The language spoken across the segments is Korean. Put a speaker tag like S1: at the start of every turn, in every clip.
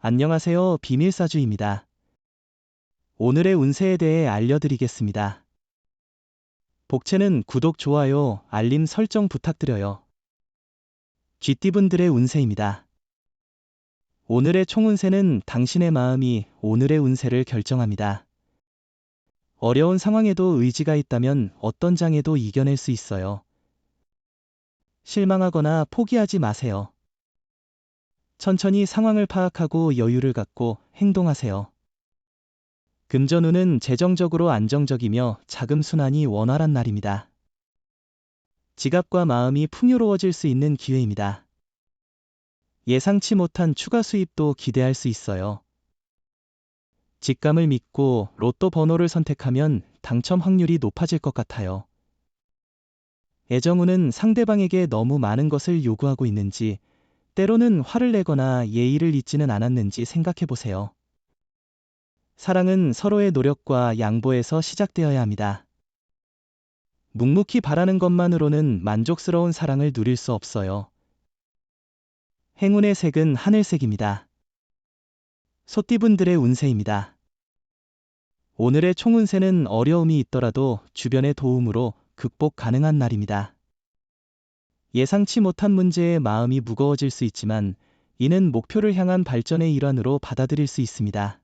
S1: 안녕하세요. 비밀사주입니다. 오늘의 운세에 대해 알려드리겠습니다. 복채는 구독, 좋아요, 알림 설정 부탁드려요. 쥐띠분들의 운세입니다. 오늘의 총운세는 당신의 마음이 오늘의 운세를 결정합니다. 어려운 상황에도 의지가 있다면 어떤 장애도 이겨낼 수 있어요. 실망하거나 포기하지 마세요. 천천히 상황을 파악하고 여유를 갖고 행동하세요. 금전운은 재정적으로 안정적이며 자금 순환이 원활한 날입니다. 지갑과 마음이 풍요로워질 수 있는 기회입니다. 예상치 못한 추가 수입도 기대할 수 있어요. 직감을 믿고 로또 번호를 선택하면 당첨 확률이 높아질 것 같아요. 애정운은 상대방에게 너무 많은 것을 요구하고 있는지, 때로는 화를 내거나 예의를 잊지는 않았는지 생각해 보세요. 사랑은 서로의 노력과 양보에서 시작되어야 합니다. 묵묵히 바라는 것만으로는 만족스러운 사랑을 누릴 수 없어요. 행운의 색은 하늘색입니다. 소띠분들의 운세입니다. 오늘의 총운세는 어려움이 있더라도 주변의 도움으로 극복 가능한 날입니다. 예상치 못한 문제에 마음이 무거워질 수 있지만 이는 목표를 향한 발전의 일환으로 받아들일 수 있습니다.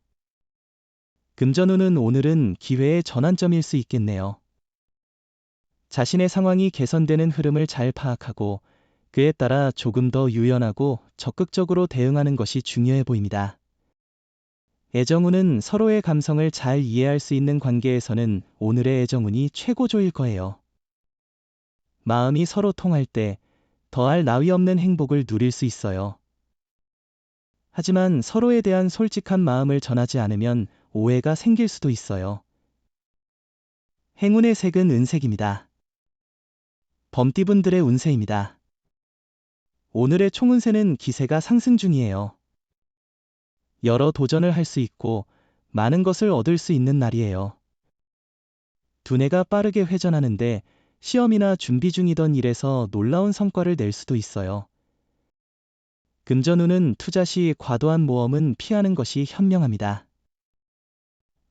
S1: 금전운은 오늘은 기회의 전환점일 수 있겠네요. 자신의 상황이 개선되는 흐름을 잘 파악하고 그에 따라 조금 더 유연하고 적극적으로 대응하는 것이 중요해 보입니다. 애정운은 서로의 감성을 잘 이해할 수 있는 관계에서는 오늘의 애정운이 최고조일 거예요. 마음이 서로 통할 때 더할 나위 없는 행복을 누릴 수 있어요. 하지만 서로에 대한 솔직한 마음을 전하지 않으면 오해가 생길 수도 있어요. 행운의 색은 은색입니다. 범띠분들의 운세입니다. 오늘의 총운세는 기세가 상승 중이에요. 여러 도전을 할 수 있고 많은 것을 얻을 수 있는 날이에요. 두뇌가 빠르게 회전하는데 시험이나 준비 중이던 일에서 놀라운 성과를 낼 수도 있어요. 금전운은 투자 시 과도한 모험은 피하는 것이 현명합니다.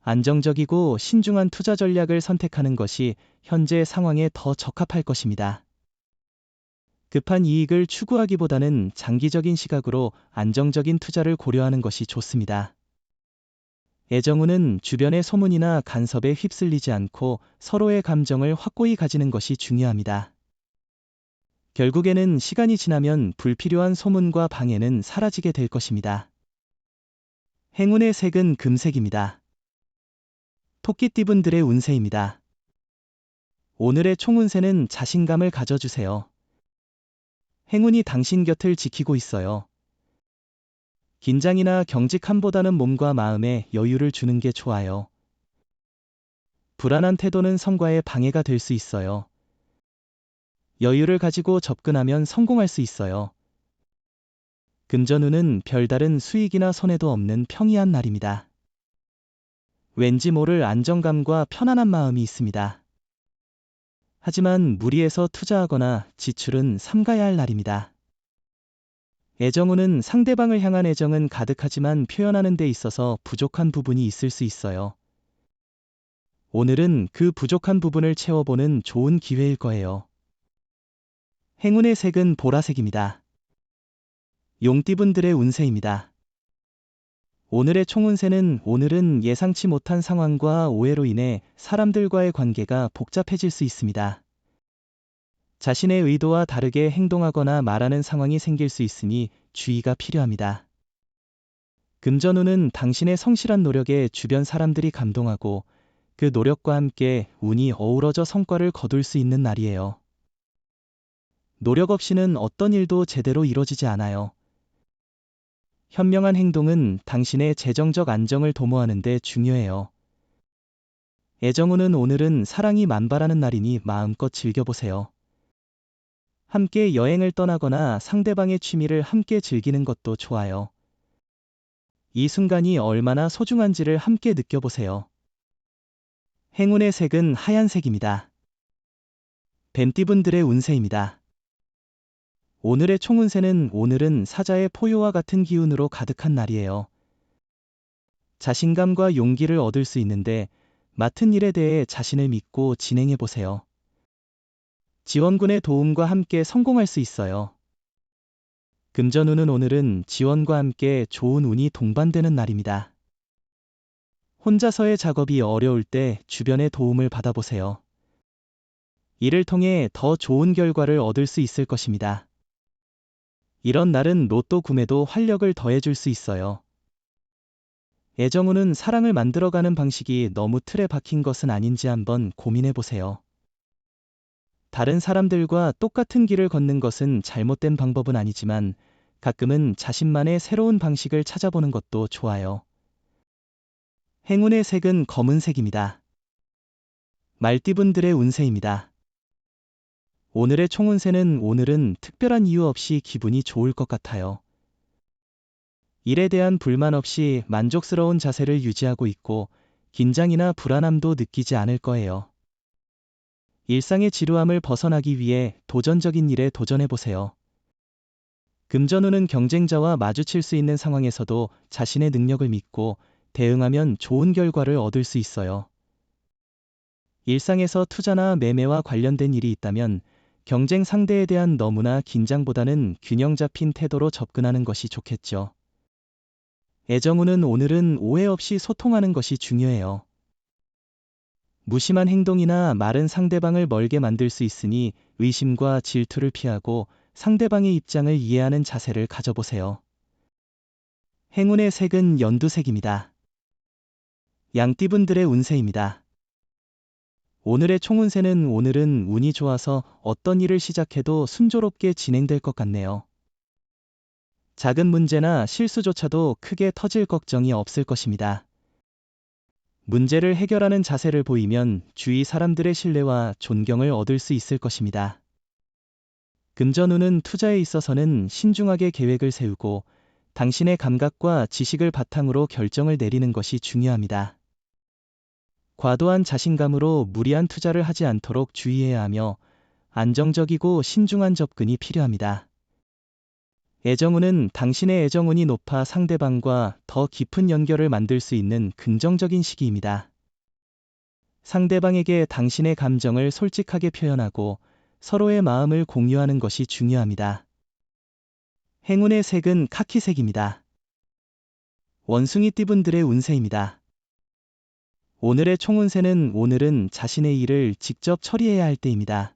S1: 안정적이고 신중한 투자 전략을 선택하는 것이 현재 상황에 더 적합할 것입니다. 급한 이익을 추구하기보다는 장기적인 시각으로 안정적인 투자를 고려하는 것이 좋습니다. 애정운은 주변의 소문이나 간섭에 휩쓸리지 않고 서로의 감정을 확고히 가지는 것이 중요합니다. 결국에는 시간이 지나면 불필요한 소문과 방해는 사라지게 될 것입니다. 행운의 색은 금색입니다. 토끼띠분들의 운세입니다. 오늘의 총운세는 자신감을 가져주세요. 행운이 당신 곁을 지키고 있어요. 긴장이나 경직함보다는 몸과 마음에 여유를 주는 게 좋아요. 불안한 태도는 성과에 방해가 될 수 있어요. 여유를 가지고 접근하면 성공할 수 있어요. 금전운은 별다른 수익이나 손해도 없는 평이한 날입니다. 왠지 모를 안정감과 편안한 마음이 있습니다. 하지만 무리해서 투자하거나 지출은 삼가야 할 날입니다. 애정운은 상대방을 향한 애정은 가득하지만 표현하는 데 있어서 부족한 부분이 있을 수 있어요. 오늘은 그 부족한 부분을 채워보는 좋은 기회일 거예요. 행운의 색은 보라색입니다. 용띠분들의 운세입니다. 오늘의 총운세는 오늘은 예상치 못한 상황과 오해로 인해 사람들과의 관계가 복잡해질 수 있습니다. 자신의 의도와 다르게 행동하거나 말하는 상황이 생길 수 있으니 주의가 필요합니다. 금전운은 당신의 성실한 노력에 주변 사람들이 감동하고 그 노력과 함께 운이 어우러져 성과를 거둘 수 있는 날이에요. 노력 없이는 어떤 일도 제대로 이루어지지 않아요. 현명한 행동은 당신의 재정적 안정을 도모하는 데 중요해요. 애정운은 오늘은 사랑이 만발하는 날이니 마음껏 즐겨보세요. 함께 여행을 떠나거나 상대방의 취미를 함께 즐기는 것도 좋아요. 이 순간이 얼마나 소중한지를 함께 느껴보세요. 행운의 색은 하얀색입니다. 뱀띠분들의 운세입니다. 오늘의 총운세는 오늘은 사자의 포효와 같은 기운으로 가득한 날이에요. 자신감과 용기를 얻을 수 있는데 맡은 일에 대해 자신을 믿고 진행해 보세요. 지원군의 도움과 함께 성공할 수 있어요. 금전운은 오늘은 지원과 함께 좋은 운이 동반되는 날입니다. 혼자서의 작업이 어려울 때 주변의 도움을 받아보세요. 이를 통해 더 좋은 결과를 얻을 수 있을 것입니다. 이런 날은 로또 구매도 활력을 더해줄 수 있어요. 애정운은 사랑을 만들어가는 방식이 너무 틀에 박힌 것은 아닌지 한번 고민해 보세요. 다른 사람들과 똑같은 길을 걷는 것은 잘못된 방법은 아니지만 가끔은 자신만의 새로운 방식을 찾아보는 것도 좋아요. 행운의 색은 검은색입니다. 말띠분들의 운세입니다. 오늘의 총운세는 오늘은 특별한 이유 없이 기분이 좋을 것 같아요. 일에 대한 불만 없이 만족스러운 자세를 유지하고 있고 긴장이나 불안함도 느끼지 않을 거예요. 일상의 지루함을 벗어나기 위해 도전적인 일에 도전해보세요. 금전운은 경쟁자와 마주칠 수 있는 상황에서도 자신의 능력을 믿고 대응하면 좋은 결과를 얻을 수 있어요. 일상에서 투자나 매매와 관련된 일이 있다면 경쟁 상대에 대한 너무나 긴장보다는 균형 잡힌 태도로 접근하는 것이 좋겠죠. 애정운은 오늘은 오해 없이 소통하는 것이 중요해요. 무심한 행동이나 말은 상대방을 멀게 만들 수 있으니 의심과 질투를 피하고 상대방의 입장을 이해하는 자세를 가져보세요. 행운의 색은 연두색입니다. 양띠분들의 운세입니다. 오늘의 총운세는 오늘은 운이 좋아서 어떤 일을 시작해도 순조롭게 진행될 것 같네요. 작은 문제나 실수조차도 크게 터질 걱정이 없을 것입니다. 문제를 해결하는 자세를 보이면 주위 사람들의 신뢰와 존경을 얻을 수 있을 것입니다. 금전운은 투자에 있어서는 신중하게 계획을 세우고 당신의 감각과 지식을 바탕으로 결정을 내리는 것이 중요합니다. 과도한 자신감으로 무리한 투자를 하지 않도록 주의해야 하며 안정적이고 신중한 접근이 필요합니다. 애정운은 당신의 애정운이 높아 상대방과 더 깊은 연결을 만들 수 있는 긍정적인 시기입니다. 상대방에게 당신의 감정을 솔직하게 표현하고 서로의 마음을 공유하는 것이 중요합니다. 행운의 색은 카키색입니다. 원숭이띠분들의 운세입니다. 오늘의 총운세는 오늘은 자신의 일을 직접 처리해야 할 때입니다.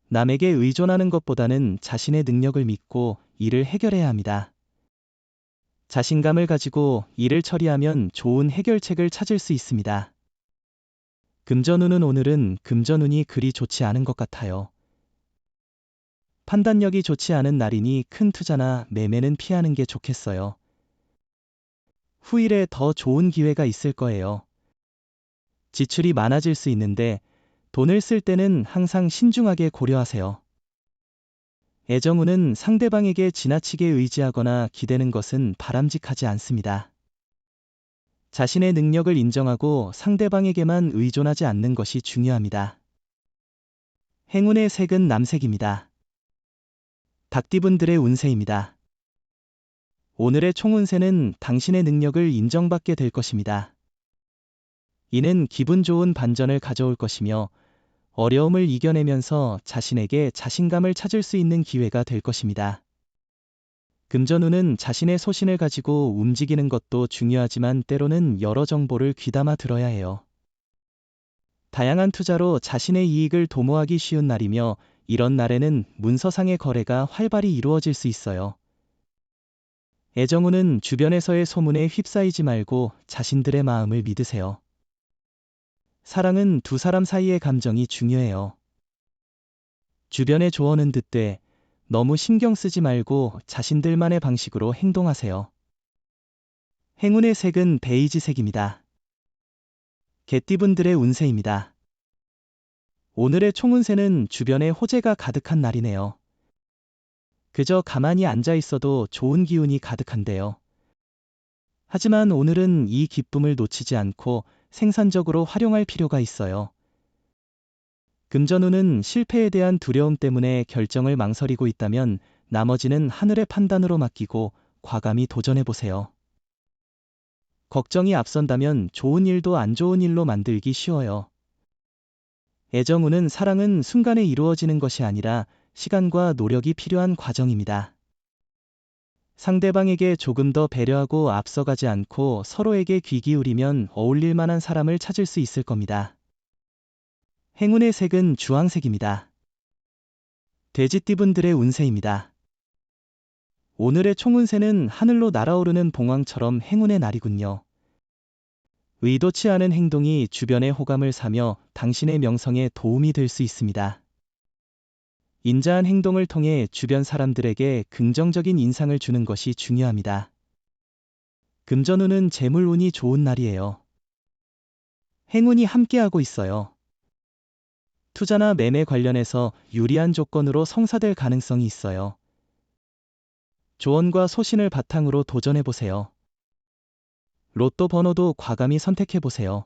S1: 남에게 의존하는 것보다는 자신의 능력을 믿고 일을 해결해야 합니다. 자신감을 가지고 일을 처리하면 좋은 해결책을 찾을 수 있습니다. 금전운은 오늘은 금전운이 그리 좋지 않은 것 같아요. 판단력이 좋지 않은 날이니 큰 투자나 매매는 피하는 게 좋겠어요. 후일에 더 좋은 기회가 있을 거예요. 지출이 많아질 수 있는데 돈을 쓸 때는 항상 신중하게 고려하세요. 애정운은 상대방에게 지나치게 의지하거나 기대는 것은 바람직하지 않습니다. 자신의 능력을 인정하고 상대방에게만 의존하지 않는 것이 중요합니다. 행운의 색은 남색입니다. 닭띠분들의 운세입니다. 오늘의 총운세는 당신의 능력을 인정받게 될 것입니다. 이는 기분 좋은 반전을 가져올 것이며 어려움을 이겨내면서 자신에게 자신감을 찾을 수 있는 기회가 될 것입니다. 금전운은 자신의 소신을 가지고 움직이는 것도 중요하지만 때로는 여러 정보를 귀담아 들어야 해요. 다양한 투자로 자신의 이익을 도모하기 쉬운 날이며 이런 날에는 문서상의 거래가 활발히 이루어질 수 있어요. 애정운은 주변에서의 소문에 휩싸이지 말고 자신들의 마음을 믿으세요. 사랑은 두 사람 사이의 감정이 중요해요. 주변의 조언은 듣되 너무 신경 쓰지 말고 자신들만의 방식으로 행동하세요. 행운의 색은 베이지색입니다. 개띠분들의 운세입니다. 오늘의 총운세는 주변에 호재가 가득한 날이네요. 그저 가만히 앉아 있어도 좋은 기운이 가득한데요. 하지만 오늘은 이 기쁨을 놓치지 않고 생산적으로 활용할 필요가 있어요. 금전운은 실패에 대한 두려움 때문에 결정을 망설이고 있다면 나머지는 하늘의 판단으로 맡기고 과감히 도전해보세요. 걱정이 앞선다면 좋은 일도 안 좋은 일로 만들기 쉬워요. 애정, 사랑은 순간에 이루어지는 것이 아니라 시간과 노력이 필요한 과정입니다. 상대방에게 조금 더 배려하고 앞서가지 않고 서로에게 귀 기울이면 어울릴 만한 사람을 찾을 수 있을 겁니다. 행운의 색은 주황색입니다. 돼지띠분들의 운세입니다. 오늘의 총운세는 하늘로 날아오르는 봉황처럼 행운의 날이군요. 의도치 않은 행동이 주변의 호감을 사며 당신의 명성에 도움이 될 수 있습니다. 인자한 행동을 통해 주변 사람들에게 긍정적인 인상을 주는 것이 중요합니다. 금전운은 재물운이 좋은 날이에요. 행운이 함께하고 있어요. 투자나 매매 관련해서 유리한 조건으로 성사될 가능성이 있어요. 조언과 소신을 바탕으로 도전해보세요. 로또 번호도 과감히 선택해보세요.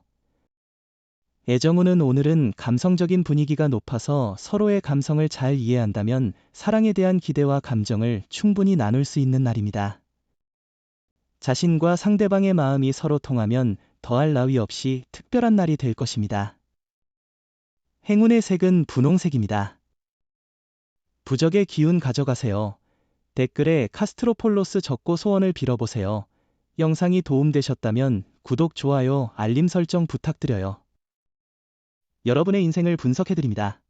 S1: 애정운은 오늘은 감성적인 분위기가 높아서 서로의 감성을 잘 이해한다면 사랑에 대한 기대와 감정을 충분히 나눌 수 있는 날입니다. 자신과 상대방의 마음이 서로 통하면 더할 나위 없이 특별한 날이 될 것입니다. 행운의 색은 분홍색입니다. 부적의 기운 가져가세요. 댓글에 카스트로폴로스 적고 소원을 빌어보세요. 영상이 도움되셨다면 구독, 좋아요, 알림 설정 부탁드려요. 여러분의 인생을 분석해드립니다.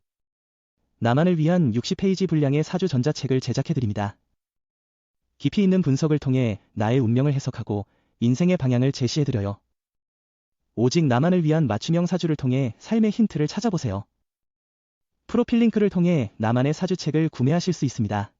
S1: 나만을 위한 60페이지 분량의 사주 전자책을 제작해드립니다. 깊이 있는 분석을 통해 나의 운명을 해석하고 인생의 방향을 제시해드려요. 오직 나만을 위한 맞춤형 사주를 통해 삶의 힌트를 찾아보세요. 프로필 링크를 통해 나만의 사주책을 구매하실 수 있습니다.